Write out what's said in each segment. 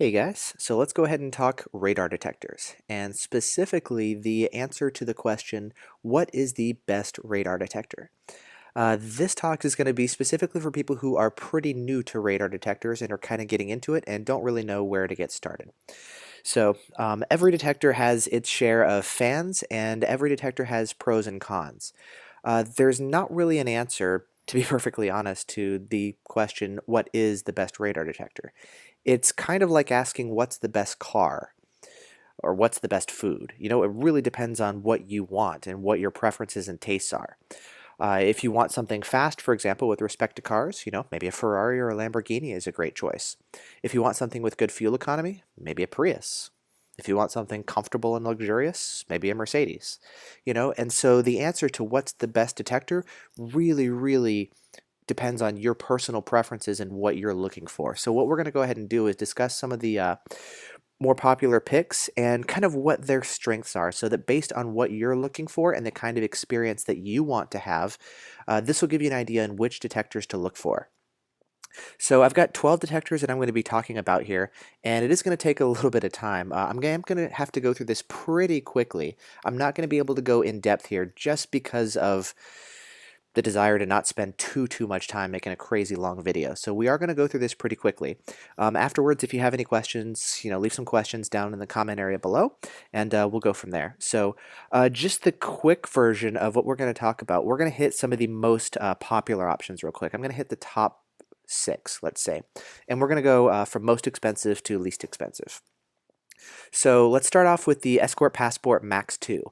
Hey guys, so let's go ahead and talk radar detectors, and specifically the answer to the question, what is the best radar detector? This talk is going to be specifically for people who are pretty new to radar detectors and are kind of getting into it and don't really know where to get started. So every detector has its share of fans, and every detector has pros and cons. There's not really an answer, to be perfectly honest, to the question, what is the best radar detector? It's kind of like asking what's the best car or what's the best food. You know, it really depends on what you want and what your preferences and tastes are. If you want something fast, for example, with respect to cars, you know, maybe a Ferrari or a Lamborghini is a great choice. If you want something with good fuel economy, maybe a Prius. If you want something comfortable and luxurious, maybe a Mercedes. You know, and so the answer to what's the best detector really depends on your personal preferences and what you're looking for. So what we're going to go ahead and do is discuss some of the more popular picks and kind of what their strengths are, so that based on what you're looking for and the kind of experience that you want to have, this will give you an idea on which detectors to look for. So I've got 12 detectors that I'm going to be talking about here, and it is going to take a little bit of time. I'm going to have to go through this pretty quickly. I'm not going to be able to go in depth here just because of the desire to not spend too much time making a crazy long video. So we are going to go through this pretty quickly. Afterwards, if you have any questions, you know, leave some questions down in the comment area below, and we'll go from there. So just the quick version of what we're going to talk about. We're going to hit some of the most popular options real quick. I'm going to hit the top 6, let's say, and we're going to go from most expensive to least expensive. So let's start off with the Escort Passport Max 2.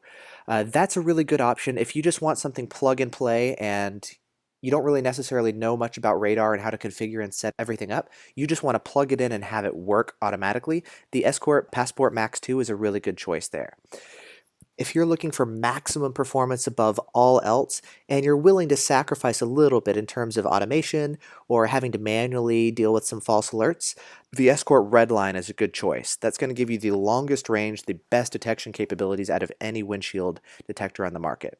That's a really good option if you just want something plug and play and you don't really necessarily know much about radar and how to configure and set everything up. You just want to plug it in and have it work automatically. The Escort Passport Max 2 is a really good choice there. If you're looking for maximum performance above all else, and you're willing to sacrifice a little bit in terms of automation or having to manually deal with some false alerts, the Escort Redline is a good choice. That's going to give you the longest range, the best detection capabilities out of any windshield detector on the market.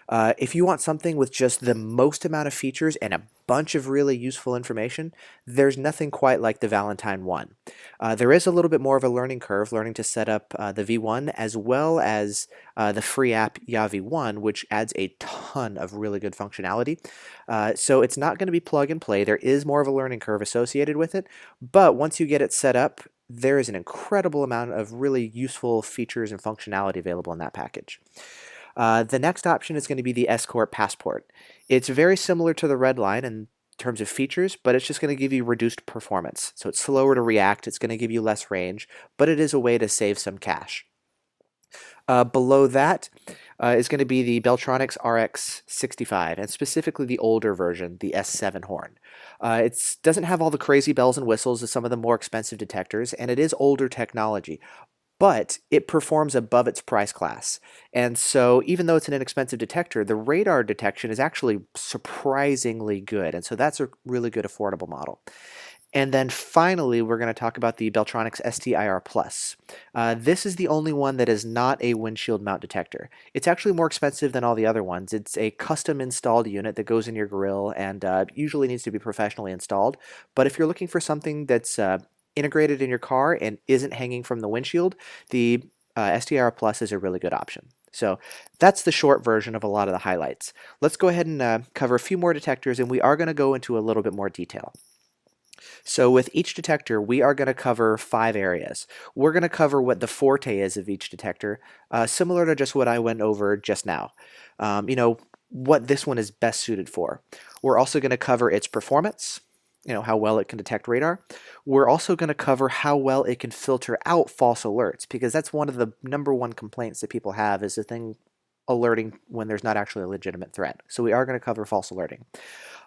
If you want something with just the most amount of features and a bunch of really useful information, there's nothing quite like the Valentine One. There is a little bit more of a learning curve, learning to set up the V1 as well as the free app Yavi1, which adds a ton of really good functionality. So it's not going to be plug and play. There is more of a learning curve associated with it, but once you get it set up, there is an incredible amount of really useful features and functionality available in that package. The next option is going to be the Escort Passport. It's very similar to the Redline in terms of features, but it's just going to give you reduced performance. So it's slower to react, it's going to give you less range, but it is a way to save some cash. Below that is going to be the Beltronics RX65, and specifically the older version, the S7 horn. It doesn't have all the crazy bells and whistles of some of the more expensive detectors, and it is older technology, but it performs above its price class. And so even though it's an inexpensive detector, the radar detection is actually surprisingly good. And so that's a really good affordable model. And then finally, we're going to talk about the Beltronics STi-R Plus. This is the only one that is not a windshield mount detector. It's actually more expensive than all the other ones. It's a custom installed unit that goes in your grille and usually needs to be professionally installed. But if you're looking for something that's integrated in your car and isn't hanging from the windshield, the STi-R Plus is a really good option. So that's the short version of a lot of the highlights. Let's go ahead and cover a few more detectors, and we are going to go into a little bit more detail. So with each detector, we are going to cover 5 areas. We're going to cover what the forte is of each detector, similar to just what I went over just now. You know, what this one is best suited for. We're also going to cover its performance, you know, how well it can detect radar. We're also going to cover how well it can filter out false alerts, because that's one of the #1 complaints that people have, is the thing alerting when there's not actually a legitimate threat. So we are going to cover false alerting.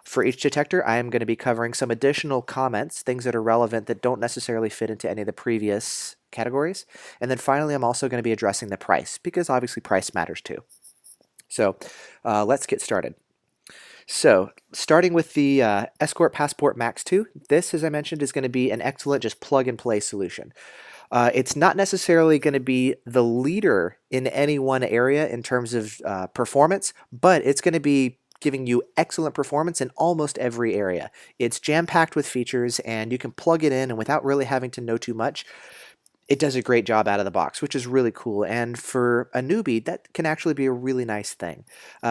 For each detector, I am going to be covering some additional comments, things that are relevant that don't necessarily fit into any of the previous categories. And then finally, I'm also going to be addressing the price, because obviously price matters too. So let's get started. So starting with the Escort Passport Max 2, this, as I mentioned, is going to be an excellent just plug and play solution. It's not necessarily going to be the leader in any one area in terms of performance, but it's going to be giving you excellent performance in almost every area. It's jam-packed with features, and you can plug it in, and without really having to know too much, it does a great job out of the box, which is really cool. And for a newbie, that can actually be a really nice thing.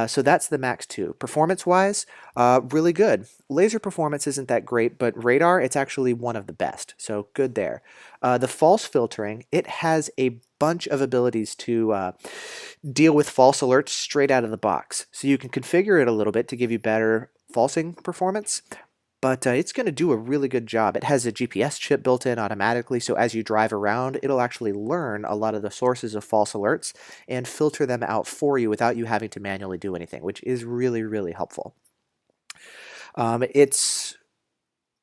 So that's the Max 2. Performance-wise, really good. Laser performance isn't that great, but radar, it's actually one of the best. So good there. The false filtering, it has a bunch of abilities to deal with false alerts straight out of the box. So you can configure it a little bit to give you better falsing performance, but it's going to do a really good job. It has a GPS chip built in automatically, so as you drive around, it'll actually learn a lot of the sources of false alerts and filter them out for you without you having to manually do anything, which is really, really helpful.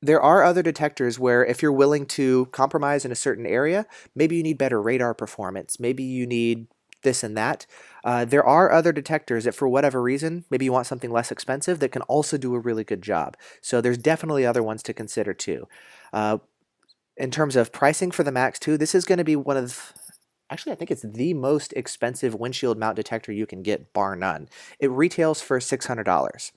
There are other detectors where if you're willing to compromise in a certain area, maybe you need better radar performance, maybe you need this and that. There are other detectors that for whatever reason, maybe you want something less expensive that can also do a really good job. So there's definitely other ones to consider too. Uh, in terms of pricing for the Max 2, this is going to be one of, actually, I think it's the most expensive windshield mount detector you can get, bar none. It retails for $600.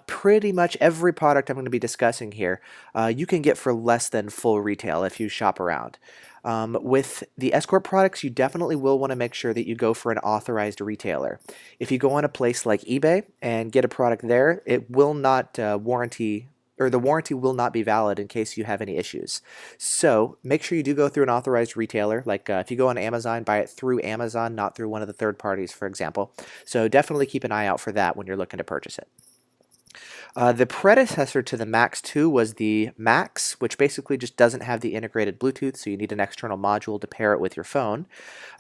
Pretty much every product I'm going to be discussing here, you can get for less than full retail if you shop around. With the Escort products, you definitely will want to make sure that you go for an authorized retailer. If you go on a place like eBay and get a product there, it will not warranty, or the warranty will not be valid in case you have any issues. So make sure you do go through an authorized retailer. Like if you go on Amazon, buy it through Amazon, not through one of the third parties, for example. So definitely keep an eye out for that when you're looking to purchase it. The predecessor to the Max 2 was the Max, which basically just doesn't have the integrated Bluetooth, so you need an external module to pair it with your phone.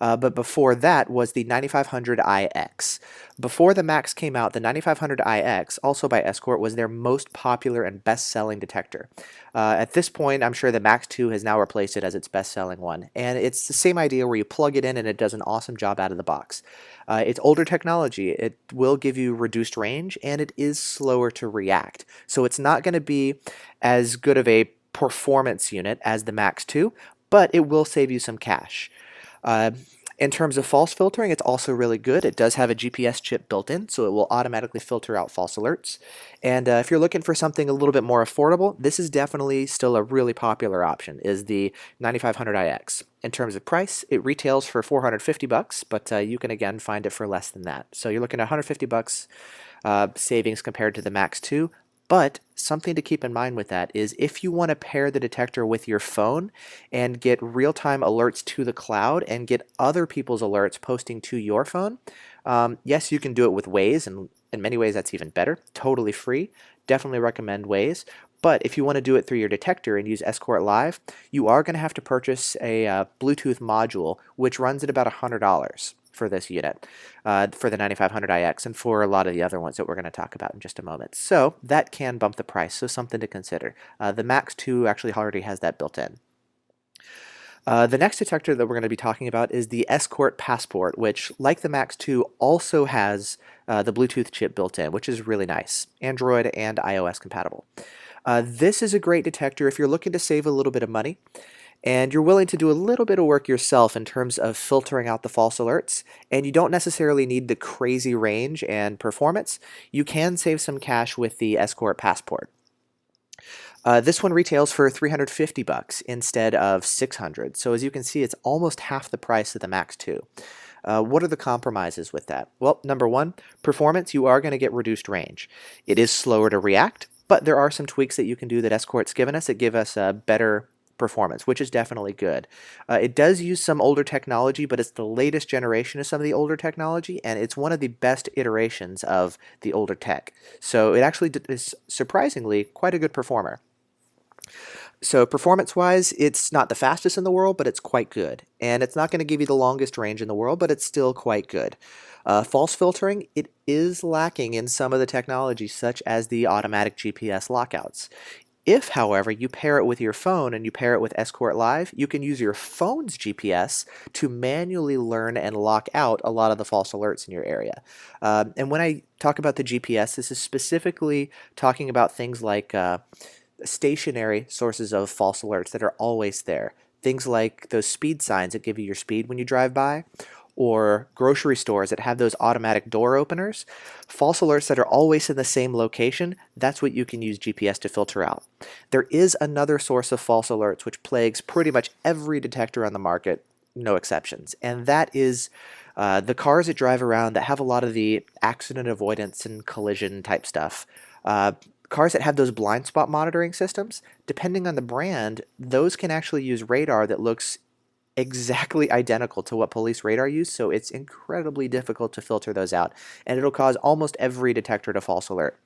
But before that was the 9500iX. Before the Max came out, the 9500iX, also by Escort, was their most popular and best-selling detector. At this point, I'm sure the Max 2 has now replaced it as its best-selling one. And it's the same idea where you plug it in and it does an awesome job out of the box. It's older technology. It will give you reduced range, and it is slower to react. So it's not going to be as good of a performance unit as the Max 2, but it will save you some cash. Uh, in terms of false filtering, it's also really good. It does have a GPS chip built in, so it will automatically filter out false alerts. And if you're looking for something a little bit more affordable, this is definitely still a really popular option, is the 9500iX. In terms of price, it retails for $450, but you can again find it for less than that. So you're looking at $150 savings compared to the Max 2. But something to keep in mind with that is if you want to pair the detector with your phone and get real-time alerts to the cloud and get other people's alerts posting to your phone, yes, you can do it with Waze, and in many ways that's even better. Totally free. Definitely recommend Waze. But if you want to do it through your detector and use Escort Live, you are going to have to purchase a Bluetooth module, which runs at about $100 for this unit, for the 9500iX, and for a lot of the other ones that we're going to talk about in just a moment. So that can bump the price, so something to consider. The Max 2 actually already has that built in. The next detector that we're going to be talking about is the Escort Passport, which, like the Max 2, also has the Bluetooth chip built in, which is really nice. Android and iOS compatible. This is a great detector if you're looking to save a little bit of money and you're willing to do a little bit of work yourself in terms of filtering out the false alerts, and you don't necessarily need the crazy range and performance. You can save some cash with the Escort Passport. This one retails for $350 instead of $600. So as you can see, it's almost half the price of the Max 2. What are the compromises with that? Well, number one, performance, you are going to get reduced range. It is slower to react, but there are some tweaks that you can do that Escort's given us that give us a better performance, which is definitely good. It does use some older technology, but it's the latest generation of some of the older technology, and it's one of the best iterations of the older tech. So it actually is surprisingly quite a good performer. So performance-wise, it's not the fastest in the world, but it's quite good. And it's not going to give you the longest range in the world, but it's still quite good. False filtering, it is lacking in some of the technology, such as the automatic GPS lockouts. If, however, you pair it with your phone and you pair it with Escort Live, you can use your phone's GPS to manually learn and lock out a lot of the false alerts in your area. And when I talk about the GPS, this is specifically talking about things like stationary sources of false alerts that are always there. Things like those speed signs that give you your speed when you drive by, or grocery stores that have those automatic door openers, false alerts that are always in the same location, that's what you can use GPS to filter out. There is another source of false alerts which plagues pretty much every detector on the market, no exceptions, and that is the cars that drive around that have a lot of the accident avoidance and collision type stuff. Cars that have those blind spot monitoring systems, depending on the brand, those can actually use radar that looks exactly identical to what police radar use, so it's incredibly difficult to filter those out, and it'll cause almost every detector to false alert.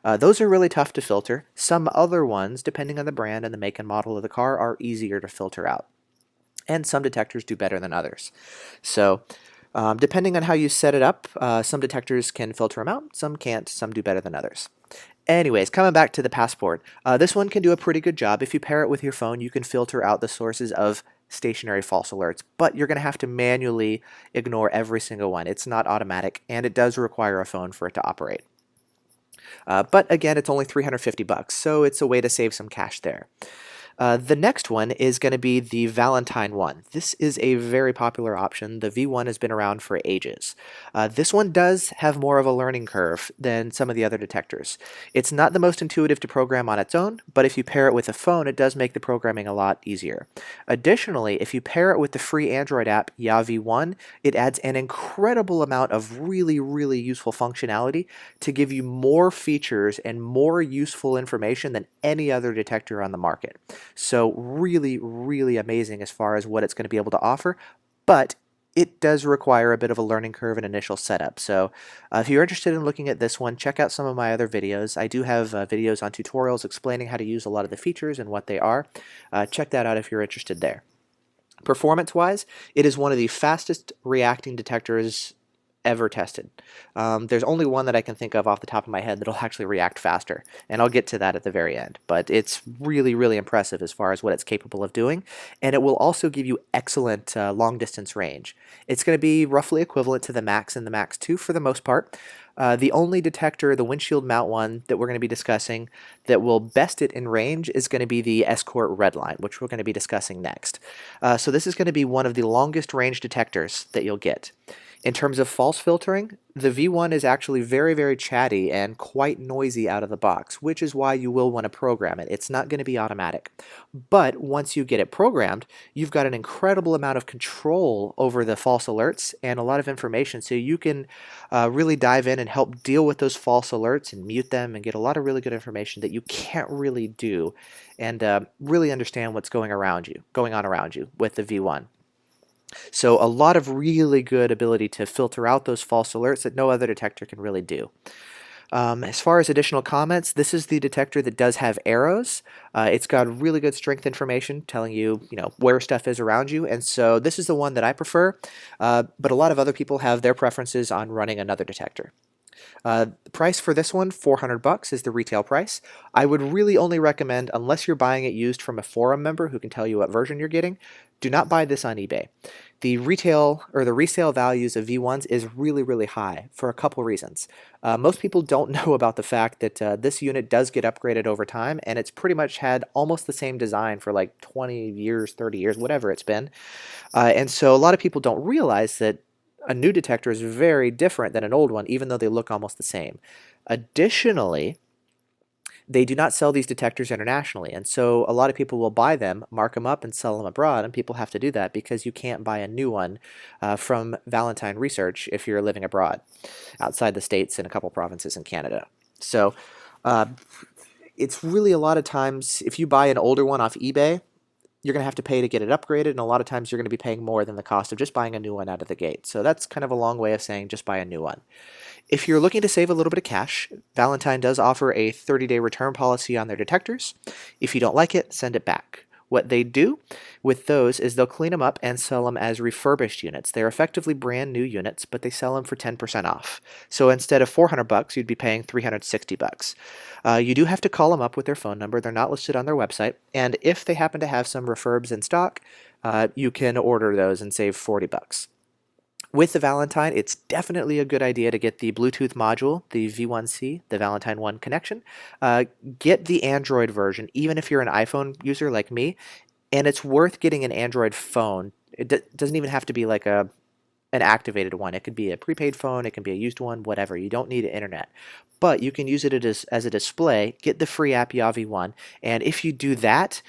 Those are really tough to filter. Some other ones, depending on the brand and the make and model of the car, are easier to filter out. And some detectors do better than others. So depending on how you set it up, some detectors can filter them out, some can't, some do better than others. Anyways, coming back to the Passport, this one can do a pretty good job. If you pair it with your phone, you can filter out the sources of stationary false alerts, but you're going to have to manually ignore every single one. It's not automatic, and it does require a phone for it to operate. But again, it's only $350, so it's a way to save some cash there. The next one is going to be the Valentine One. This is a very popular option. The V1 has been around for ages. This one does have more of a learning curve than some of the other detectors. It's not the most intuitive to program on its own, but if you pair it with a phone, it does make the programming a lot easier. Additionally, if you pair it with the free Android app Ya V1, it adds an incredible amount of really, really useful functionality to give you more features and more useful information than any other detector on the market. So really, really amazing as far as what it's going to be able to offer, but it does require a bit of a learning curve and initial setup. So if you're interested in looking at this one, check out some of my other videos. I do have videos on tutorials explaining how to use a lot of the features and what they are. Check that out if you're interested there. Performance-wise, it is one of the fastest reacting detectors ever tested. There's only one that I can think of off the top of my head that'll actually react faster, and I'll get to that at the very end. But it's really, really impressive as far as what it's capable of doing, and it will also give you excellent long-distance range. It's going to be roughly equivalent to the Max and the Max 2 for the most part. The only detector, the windshield mount one, that we're going to be discussing that will best it in range is going to be the Escort Redline, which we're going to be discussing next. So this is going to be one of the longest range detectors that you'll get. In terms of false filtering, the V1 is actually very, very chatty and quite noisy out of the box, which is why you will want to program it. It's not going to be automatic. But once you get it programmed, you've got an incredible amount of control over the false alerts and a lot of information, so you can really dive in and help deal with those false alerts and mute them and get a lot of really good information that you can't really do, and really understand what's going on around you with the V1. So a lot of really good ability to filter out those false alerts that no other detector can really do. As far as additional comments, this is the detector that does have arrows. It's got really good strength information telling you, where stuff is around you, and so this is the one that I prefer, but a lot of other people have their preferences on running another detector. The price for this one, $400 is the retail price. I would really only recommend, unless you're buying it used from a forum member who can tell you what version you're getting, do not buy this on eBay. The retail or the resale values of V1s is really, really high for a couple reasons. Most people don't know about the fact that this unit does get upgraded over time, and it's pretty much had almost the same design for like 20 years, 30 years, whatever it's been. And so a lot of people don't realize that a new detector is very different than an old one, even though they look almost the same. Additionally, they do not sell these detectors internationally, and so a lot of people will buy them, mark them up, and sell them abroad, and people have to do that because you can't buy a new one from Valentine Research if you're living abroad, outside the States and a couple provinces in Canada. So it's really a lot of times, if you buy an older one off eBay, you're going to have to pay to get it upgraded, and a lot of times you're going to be paying more than the cost of just buying a new one out of the gate. So that's kind of a long way of saying just buy a new one. If you're looking to save a little bit of cash, Valentine does offer a 30-day return policy on their detectors. If you don't like it, send it back. What they do with those is they'll clean them up and sell them as refurbished units. They're effectively brand new units, but they sell them for 10% off. So instead of $400, you'd be paying $360. You do have to call them up with their phone number. They're not listed on their website. And if they happen to have some refurbs in stock, you can order those and save $40. With the Valentine, it's definitely a good idea to get the Bluetooth module, the V1C, the Valentine One connection. Get the Android version, even if you're an iPhone user like me, and it's worth getting an Android phone. It doesn't even have to be like a an activated one. It could be a prepaid phone, it can be a used one, whatever. You don't need internet. But you can use it as a display, get the free app Yavi One, and if you do that,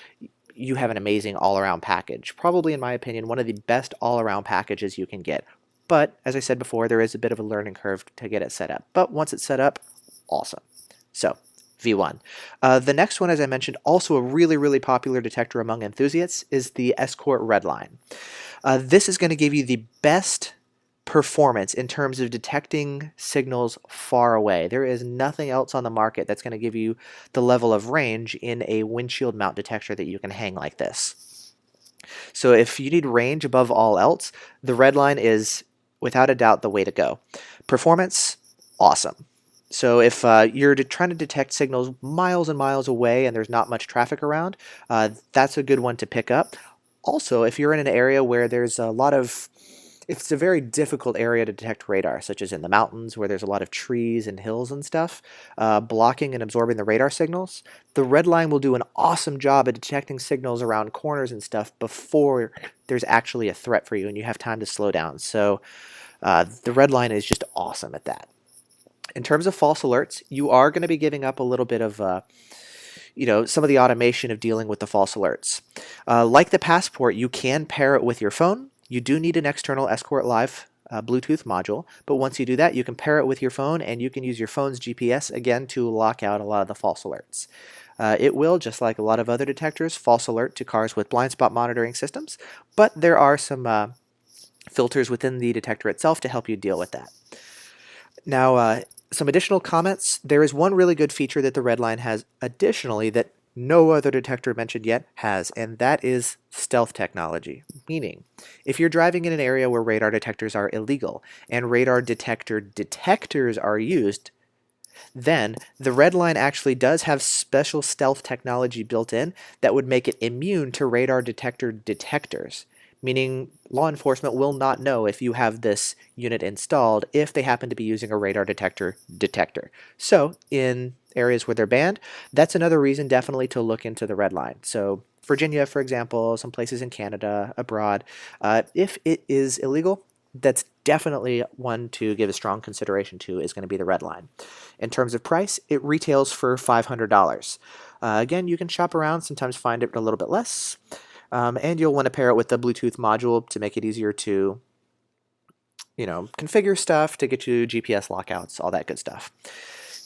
you have an amazing all-around package. Probably, in my opinion, one of the best all-around packages you can get. But, as I said before, there is a bit of a learning curve to get it set up. But once it's set up, awesome. So, V1. The next one, as I mentioned, also a really, really popular detector among enthusiasts, is the Escort Redline. This is going to give you the best performance in terms of detecting signals far away. There is nothing else on the market that's going to give you the level of range in a windshield mount detector that you can hang like this. So if you need range above all else, the Redline is without a doubt the way to go. Performance, awesome. So if you're trying to detect signals miles and miles away and there's not much traffic around, that's a good one to pick up. Also, if you're in an area where there's a lot of it's a very difficult area to detect radar, such as in the mountains where there's a lot of trees and hills and stuff, blocking and absorbing the radar signals. The Redline will do an awesome job at detecting signals around corners and stuff before there's actually a threat for you and you have time to slow down. So the Redline is just awesome at that. In terms of false alerts, you are going to be giving up a little bit of some of the automation of dealing with the false alerts. Like the Passport, you can pair it with your phone. You do need an external Escort Live Bluetooth module, but once you do that, you can pair it with your phone and you can use your phone's GPS again to lock out a lot of the false alerts. It will, just like a lot of other detectors, false alert to cars with blind spot monitoring systems, but there are some filters within the detector itself to help you deal with that. Now, some additional comments. There is one really good feature that the Redline has additionally that no other detector mentioned yet has, and that is stealth technology. Meaning, if you're driving in an area where radar detectors are illegal and radar detector detectors are used, then the Redline actually does have special stealth technology built in that would make it immune to radar detector detectors. Meaning law enforcement will not know if you have this unit installed if they happen to be using a radar detector detector. So in areas where they're banned, that's another reason definitely to look into the Redline. So Virginia, for example, some places in Canada, abroad, if it is illegal, that's definitely one to give a strong consideration to is going to be the Redline. In terms of price, it retails for $500. Again, you can shop around, sometimes find it a little bit less. And you'll want to pair it with the Bluetooth module to make it easier to, configure stuff, to get you GPS lockouts, all that good stuff.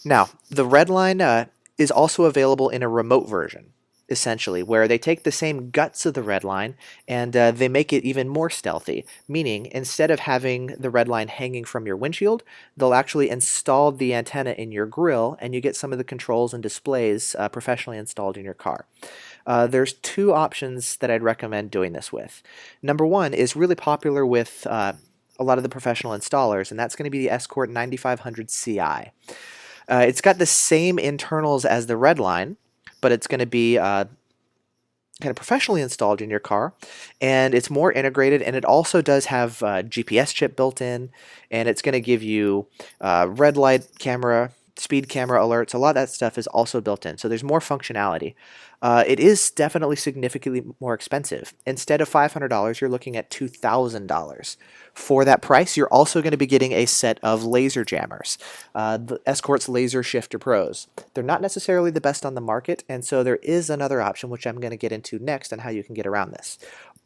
Now, the Redline is also available in a remote version, essentially, where they take the same guts of the Redline and they make it even more stealthy, meaning instead of having the Redline hanging from your windshield, they'll actually install the antenna in your grille and you get some of the controls and displays professionally installed in your car. There's two options that I'd recommend doing this with. Number one is really popular with a lot of the professional installers, and that's going to be the Escort 9500 Ci. It's got the same internals as the Redline, but it's going to be kind of professionally installed in your car, and it's more integrated, and it also does have a GPS chip built in, and it's going to give you red light camera, speed camera alerts. A lot of that stuff is also built in, so there's more functionality. It is definitely significantly more expensive. Instead of $500, you're looking at $2,000. For that price, you're also going to be getting a set of laser jammers, the Escort's Laser Shifter Pros. They're not necessarily the best on the market, and so there is another option, which I'm going to get into next on how you can get around this.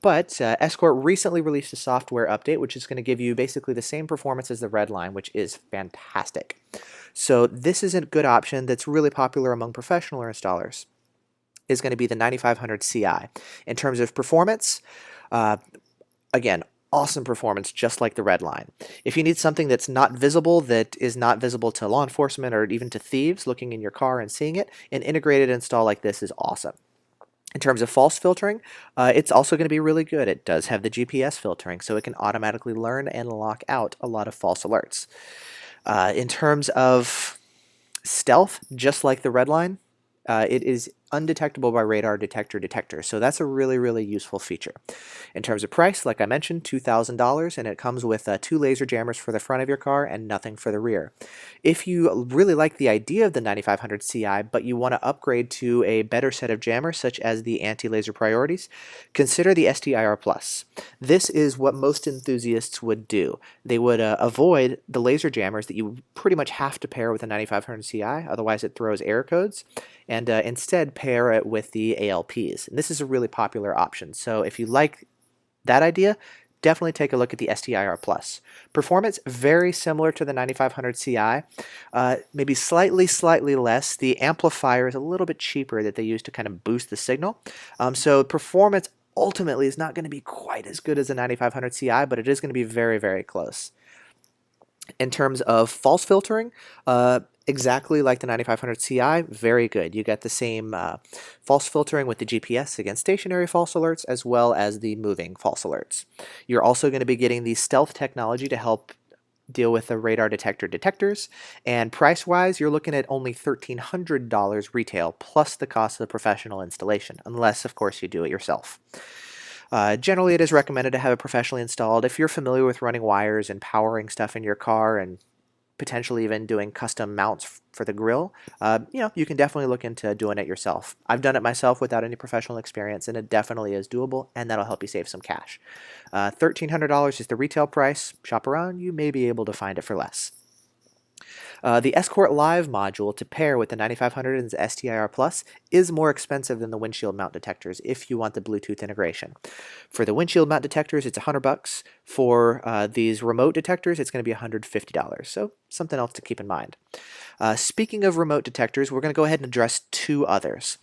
But Escort recently released a software update, which is going to give you basically the same performance as the Redline, which is fantastic. So this is a good option that's really popular among professional installers, is going to be the 9500 Ci. In terms of performance, again, awesome performance, just like the Redline. If you need something that's not visible, that is not visible to law enforcement or even to thieves looking in your car and seeing it, an integrated install like this is awesome. In terms of false filtering, it's also going to be really good. It does have the GPS filtering, so it can automatically learn and lock out a lot of false alerts. In terms of stealth, just like the Redline, it is undetectable by radar detector. So that's a really, really useful feature. In terms of price, like I mentioned, $2,000, and it comes with 2 laser jammers for the front of your car and nothing for the rear. If you really like the idea of the 9500 Ci, but you want to upgrade to a better set of jammers, such as the anti-laser priorities, consider the STi-R Plus. This is what most enthusiasts would do. They would avoid the laser jammers that you pretty much have to pair with a 9500 Ci, otherwise it throws error codes, and instead pair it with the ALPs. And this is a really popular option. So if you like that idea, definitely take a look at the STi-R Plus. Performance very similar to the 9500 Ci, maybe slightly less. The amplifier is a little bit cheaper that they use to kind of boost the signal. So performance ultimately is not going to be quite as good as the 9500 Ci, but it is going to be very, very close. In terms of false filtering, exactly like the 9500 Ci, very good. You get the same false filtering with the GPS against stationary false alerts as well as the moving false alerts. You're also going to be getting the stealth technology to help deal with the radar detectors, and price-wise, you're looking at only $1,300 retail plus the cost of the professional installation, unless, of course, you do it yourself. Generally, it is recommended to have it professionally installed. If you're familiar with running wires and powering stuff in your car and potentially even doing custom mounts for the grill, you can definitely look into doing it yourself. I've done it myself without any professional experience, and it definitely is doable, and that'll help you save some cash. $1,300 is the retail price. Shop around, you may be able to find it for less. The Escort Live module to pair with the 9500 and the STi-R Plus is more expensive than the windshield mount detectors if you want the Bluetooth integration. For the windshield mount detectors, it's $100. For these remote detectors, it's going to be $150. So something else to keep in mind. Speaking of remote detectors, we're going to go ahead and address 2 others.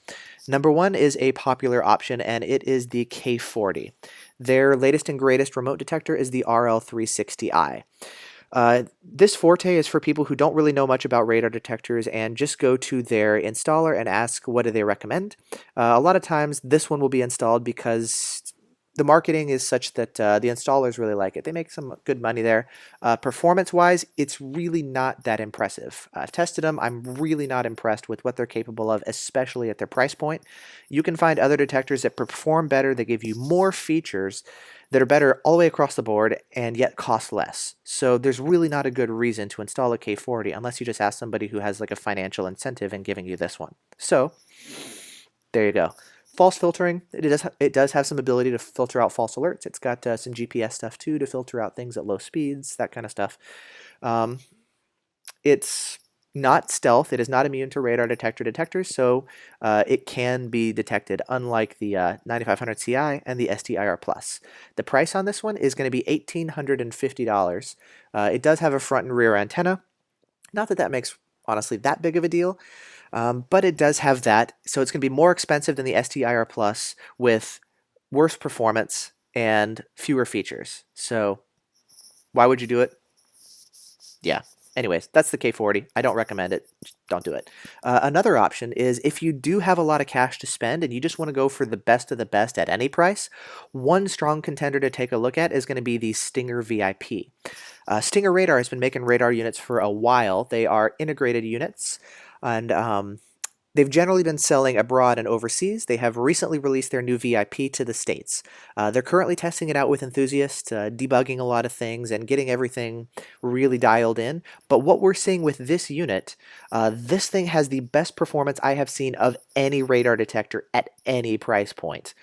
Number 1 is a popular option, and it is the K40. Their latest and greatest remote detector is the RL360i. This Forte is for people who don't really know much about radar detectors and just go to their installer and ask what do they recommend. A lot of times this one will be installed because the marketing is such that the installers really like it. They make some good money there. Performance-wise, it's really not that impressive. I've tested them. I'm really not impressed with what they're capable of, especially at their price point. You can find other detectors that perform better, that give you more features, that are better all the way across the board and yet cost less. So there's really not a good reason to install a K40 unless you just ask somebody who has like a financial incentive in giving you this one. So there you go. False filtering, it does have some ability to filter out false alerts. It's got some GPS stuff too to filter out things at low speeds, that kind of stuff. It's not stealth. It is not immune to radar detectors, so it can be detected, unlike the 9500 Ci and the STi-R Plus. The price on this one is going to be $1,850. It does have a front and rear antenna. Not that that makes, honestly, that big of a deal, but it does have that, so it's going to be more expensive than the STi-R Plus with worse performance and fewer features. So why would you do it? Yeah. Anyways, that's the K40. I don't recommend it. Just don't do it. Another option is if you do have a lot of cash to spend and you just want to go for the best of the best at any price, one strong contender to take a look at is going to be the Stinger VIP. Stinger Radar has been making radar units for a while. They are integrated units, and they've generally been selling abroad and overseas. They have recently released their new VIP to the States. They're currently testing it out with enthusiasts, debugging a lot of things and getting everything really dialed in. But what we're seeing with this unit, this thing has the best performance I have seen of any radar detector at any price point.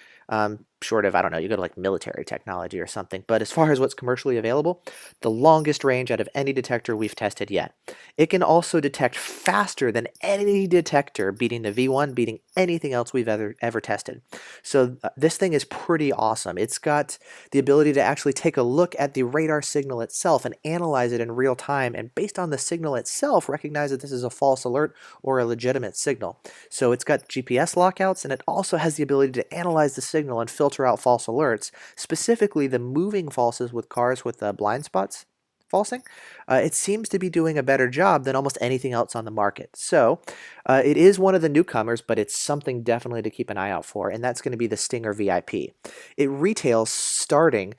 Short of, I don't know, you go to like military technology or something. But as far as what's commercially available, the longest range out of any detector we've tested yet. It can also detect faster than any detector, beating the V1, beating anything else we've ever tested. So this thing is pretty awesome. It's got the ability to actually take a look at the radar signal itself and analyze it in real time, and based on the signal itself, recognize that this is a false alert or a legitimate signal. So it's got GPS lockouts, and it also has the ability to analyze the signal and filter out false alerts, specifically the moving falses with cars with blind spots falsing. It seems to be doing a better job than almost anything else on the market. So it is one of the newcomers, but it's something definitely to keep an eye out for, and that's going to be the Stinger VIP. It retails starting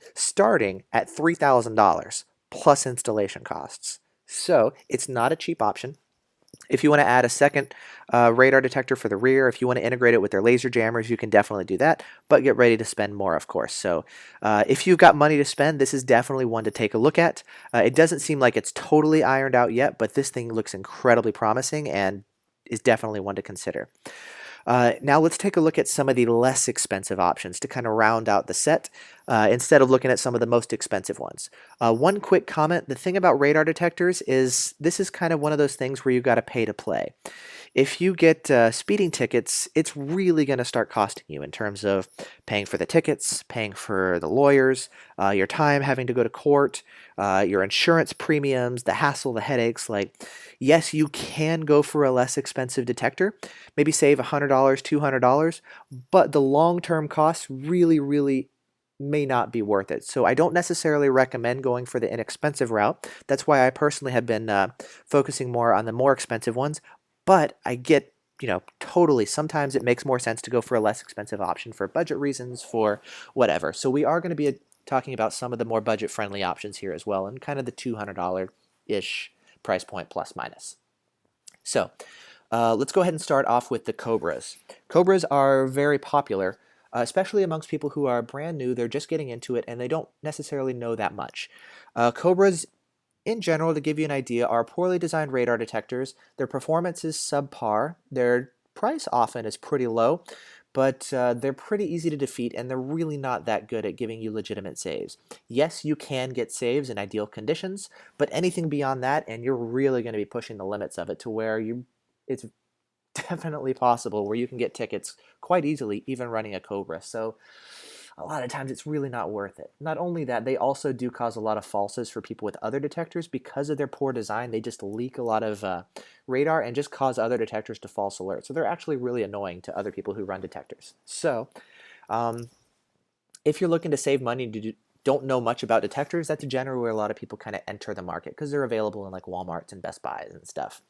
at $3,000 plus installation costs. So it's not a cheap option. If you want to add a second radar detector for the rear, if you want to integrate it with their laser jammers, you can definitely do that, but get ready to spend more, of course. So if you've got money to spend, this is definitely one to take a look at. It doesn't seem like it's totally ironed out yet, but this thing looks incredibly promising and is definitely one to consider. Now let's take a look at some of the less expensive options to kind of round out the set instead of looking at some of the most expensive ones. One quick comment, the thing about radar detectors is this is kind of one of those things where you've got to pay to play. If you get speeding tickets, it's really going to start costing you in terms of paying for the tickets, paying for the lawyers, your time having to go to court, your insurance premiums, the hassle, the headaches. Like, yes, you can go for a less expensive detector, maybe save $100, $200, but the long-term costs really may not be worth it. So I don't necessarily recommend going for the inexpensive route. That's why I personally have been focusing more on the more expensive ones. But I get, totally, sometimes it makes more sense to go for a less expensive option for budget reasons, for whatever. So we are going to be talking about some of the more budget-friendly options here as well, and kind of the $200-ish price point plus minus. So let's go ahead and start off with the Cobras. Cobras are very popular, especially amongst people who are brand new. They're just getting into it, and they don't necessarily know that much. Cobras, in general, to give you an idea, are poorly designed radar detectors. Their performance is subpar. Their price often is pretty low, but they're pretty easy to defeat, and they're really not that good at giving you legitimate saves. Yes, you can get saves in ideal conditions, but anything beyond that, and you're really going to be pushing the limits of it to where it's definitely possible where you can get tickets quite easily, even running a Cobra. So a lot of times it's really not worth it. Not only that, they also do cause a lot of falses for people with other detectors. Because of their poor design, they just leak a lot of radar and just cause other detectors to false alert. So they're actually really annoying to other people who run detectors. So if you're looking to save money and don't know much about detectors, that's generally where a lot of people kind of enter the market because they're available in like Walmarts and Best Buys and stuff.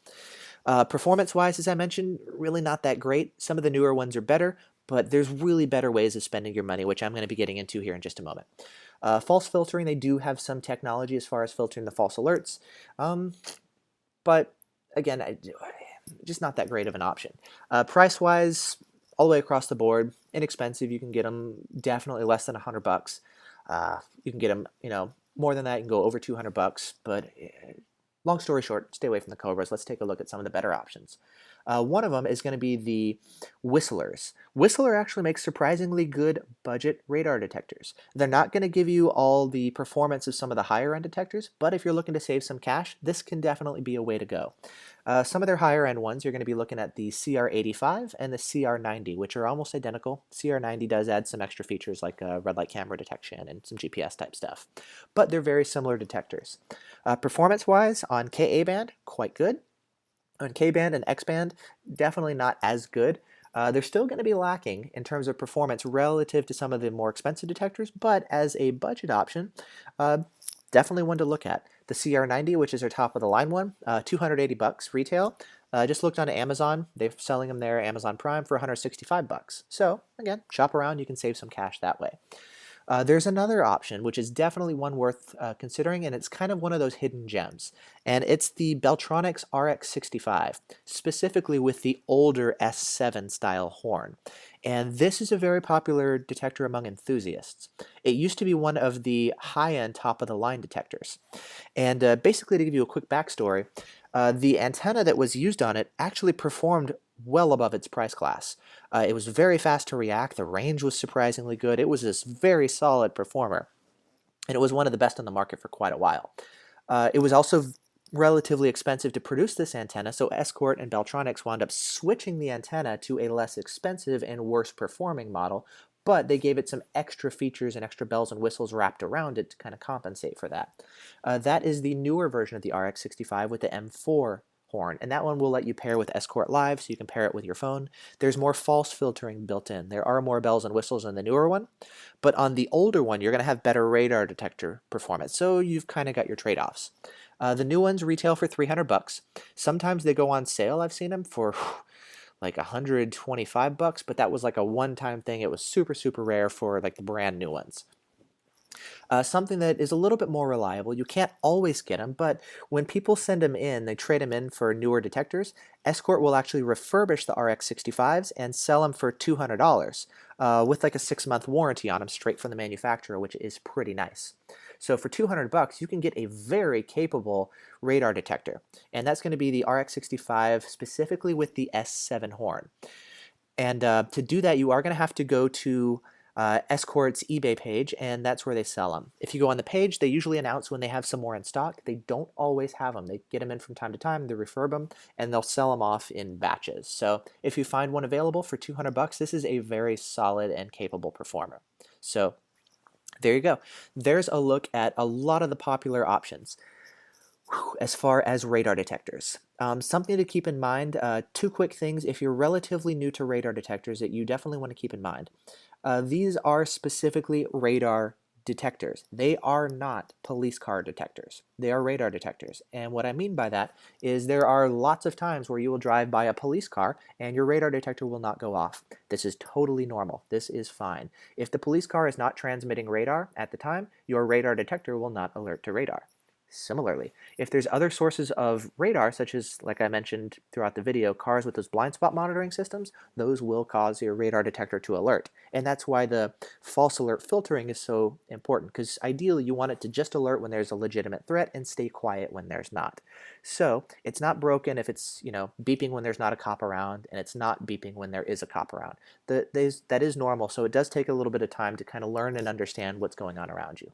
Performance-wise, as I mentioned, really not that great. Some of the newer ones are better, but there's really better ways of spending your money, which I'm going to be getting into here in just a moment. False filtering, they do have some technology as far as filtering the false alerts, but again, just not that great of an option. Price-wise, all the way across the board, inexpensive. You can get them definitely less than $100. You can get them, more than that. You can go over $200, but long story short, stay away from the Cobras. Let's take a look at some of the better options. One of them is going to be the Whistlers. Whistler actually makes surprisingly good budget radar detectors. They're not going to give you all the performance of some of the higher end detectors, but if you're looking to save some cash, this can definitely be a way to go. Some of their higher end ones, you're going to be looking at the CR85 and the CR90, which are almost identical. CR90 does add some extra features like red light camera detection and some GPS type stuff, but they're very similar detectors. Performance-wise, on Ka band, quite good. On K-band and X-band, definitely not as good. They're still going to be lacking in terms of performance relative to some of the more expensive detectors, but as a budget option, definitely one to look at. The CR90, which is their top of the line one, $280 retail. Just looked on Amazon. They're selling them there, Amazon Prime, for $165. So again, shop around. You can save some cash that way. There's another option, which is definitely one worth considering, and it's kind of one of those hidden gems. And it's the Beltronics RX65, specifically with the older S7 style horn. And this is a very popular detector among enthusiasts. It used to be one of the high-end top-of-the-line detectors. And basically, to give you a quick backstory, the antenna that was used on it actually performed well above its price class. It was very fast to react. The range was surprisingly good. It was this very solid performer, and it was one of the best on the market for quite a while. It was also relatively expensive to produce this antenna, so Escort and Beltronics wound up switching the antenna to a less expensive and worse performing model, but they gave it some extra features and extra bells and whistles wrapped around it to kind of compensate for that. That is the newer version of the RX65 with the M4 horn, and that one will let you pair with Escort Live, so you can pair it with your phone. There's more false filtering built in. There are more bells and whistles in the newer one, but on the older one, you're going to have better radar detector performance, so you've kind of got your trade-offs. The new ones retail for $300. Sometimes they go on sale. I've seen them for like $125, but that was like a one-time thing. It was super rare for like the brand new ones. Something that is a little bit more reliable. You can't always get them, but when people send them in, they trade them in for newer detectors. Escort will actually refurbish the RX65s and sell them for $200 with like a 6-month warranty on them straight from the manufacturer, which is pretty nice. So for 200 bucks, you can get a very capable radar detector, and that's going to be the RX65 specifically with the S7 horn. And to do that, you are going to have to go to Escort's eBay page, and that's where they sell them. If you go on the page, they usually announce when they have some more in stock. They don't always have them. They get them in from time to time, they refurb them, and they'll sell them off in batches. So if you find one available for 200 bucks, this is a very solid and capable performer. So there you go. There's a look at a lot of the popular options as far as radar detectors. Something to keep in mind, 2 quick things if you're relatively new to radar detectors that you definitely want to keep in mind. These are specifically radar detectors. They are not police car detectors. They are radar detectors. And what I mean by that is there are lots of times where you will drive by a police car and your radar detector will not go off. This is totally normal. This is fine. If the police car is not transmitting radar at the time, your radar detector will not alert to radar. Similarly, if there's other sources of radar, such as, like I mentioned throughout the video, cars with those blind spot monitoring systems, those will cause your radar detector to alert. And that's why the false alert filtering is so important, because ideally you want it to just alert when there's a legitimate threat and stay quiet when there's not. So it's not broken if it's, beeping when there's not a cop around, and it's not beeping when there is a cop around. That is normal, so it does take a little bit of time to kind of learn and understand what's going on around you.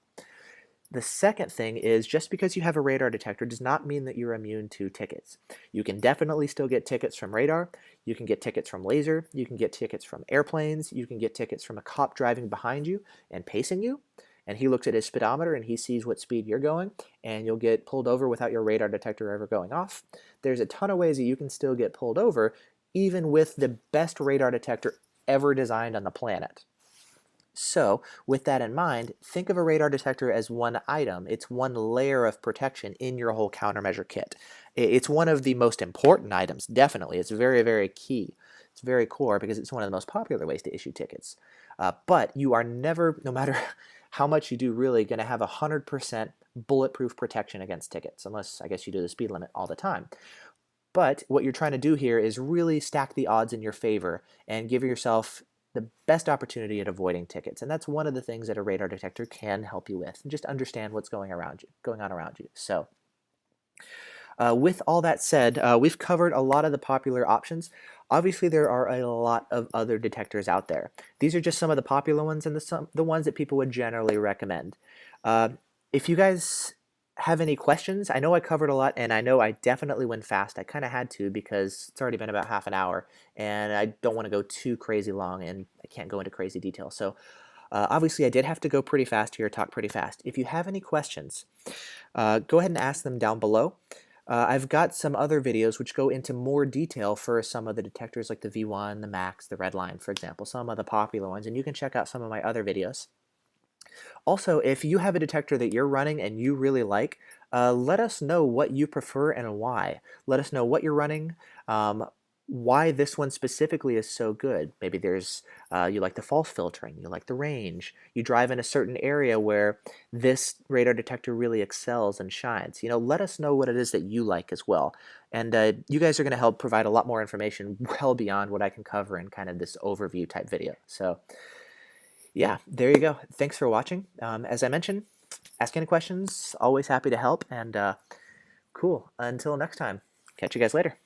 The second thing is just because you have a radar detector does not mean that you're immune to tickets. You can definitely still get tickets from radar, you can get tickets from laser, you can get tickets from airplanes, you can get tickets from a cop driving behind you and pacing you, and he looks at his speedometer and he sees what speed you're going, and you'll get pulled over without your radar detector ever going off. There's a ton of ways that you can still get pulled over, even with the best radar detector ever designed on the planet. So, with that in mind, think of a radar detector as one item. It's one layer of protection in your whole countermeasure kit. It's one of the most important items, definitely. It's very, very key. It's very core because it's one of the most popular ways to issue tickets. But you are never, no matter how much you do, really going to have 100% bulletproof protection against tickets, unless I guess you do the speed limit all the time. But what you're trying to do here is really stack the odds in your favor and give yourself the best opportunity at avoiding tickets. And that's one of the things that a radar detector can help you with. And just understand what's going on around you. So with all that said, we've covered a lot of the popular options. Obviously, there are a lot of other detectors out there. These are just some of the popular ones and the ones that people would generally recommend. If you guys have any questions, I know I covered a lot, and I know I definitely went fast. I kind of had to because it's already been about half an hour, and I don't want to go too crazy long, and I can't go into crazy detail. So obviously, I did have to go pretty fast here, talk pretty fast. If you have any questions, go ahead and ask them down below. I've got some other videos which go into more detail for some of the detectors like the V1, the Max, the Redline, for example, some of the popular ones, and you can check out some of my other videos. Also, if you have a detector that you're running and you really like, let us know what you prefer and why. Let us know what you're running, why this one specifically is so good. Maybe there's you like the false filtering, you like the range, you drive in a certain area where this radar detector really excels and shines. Let us know what it is that you like as well. And you guys are going to help provide a lot more information well beyond what I can cover in kind of this overview type video. So yeah, there you go. Thanks for watching. As I mentioned, ask any questions, always happy to help, and cool. Until next time, catch you guys later.